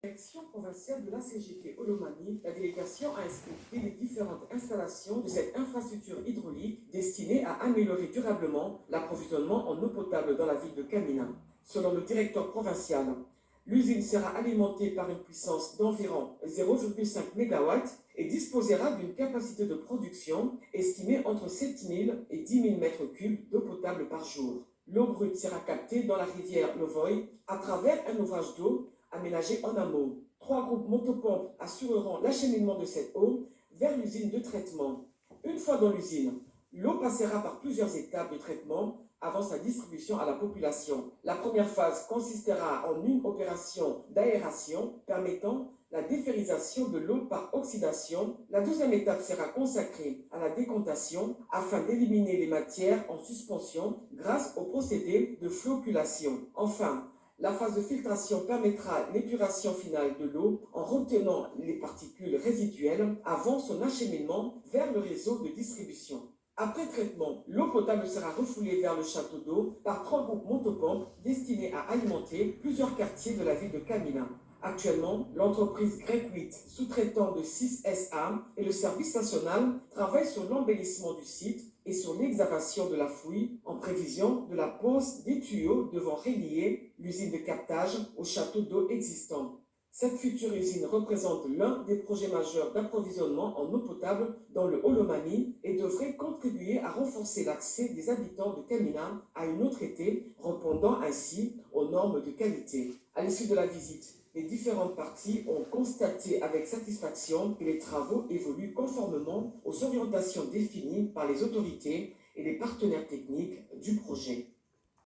Direction provinciale de la CGT Olomani, la délégation a inspecté les différentes installations de cette infrastructure hydraulique destinée à améliorer durablement l'approvisionnement en eau potable dans la ville de Kamina. Selon le directeur provincial, l'usine sera alimentée par une puissance d'environ 0,5 MW et disposera d'une capacité de production estimée entre 7 000 et 10 000 m3 d'eau potable par jour. L'eau brute sera captée dans la rivière Lovoy à travers un ouvrage d'eau aménagé en amont. 3 groupes motopompes assureront l'acheminement de cette eau vers l'usine de traitement. Une fois dans l'usine, l'eau passera par plusieurs étapes de traitement avant sa distribution à la population. La première phase consistera en une opération d'aération permettant la déferrisation de l'eau par oxydation. La deuxième étape sera consacrée à la décantation afin d'éliminer les matières en suspension grâce au procédé de flocculation. Enfin, la phase de filtration permettra l'épuration finale de l'eau en retenant les particules résiduelles avant son acheminement vers le réseau de distribution. Après traitement, l'eau potable sera refoulée vers le château d'eau par 3 groupes motopompes destinés à alimenter plusieurs quartiers de la ville de Kamina. Actuellement, l'entreprise Grec 8, sous-traitant de 6 SA, et le service national travaillent sur l'embellissement du site et sur l'exavation de la fouille en prévision de la pose des tuyaux devant relier l'usine de captage au château d'eau existant. Cette future usine représente l'un des projets majeurs d'approvisionnement en eau potable dans le Olomani et devrait contribuer à renforcer l'accès des habitants de Kamina à une eau traitée, répondant ainsi aux normes de qualité. À l'issue de la visite, les différentes parties ont constaté avec satisfaction que les travaux évoluent conformément aux orientations définies par les autorités et les partenaires techniques du projet.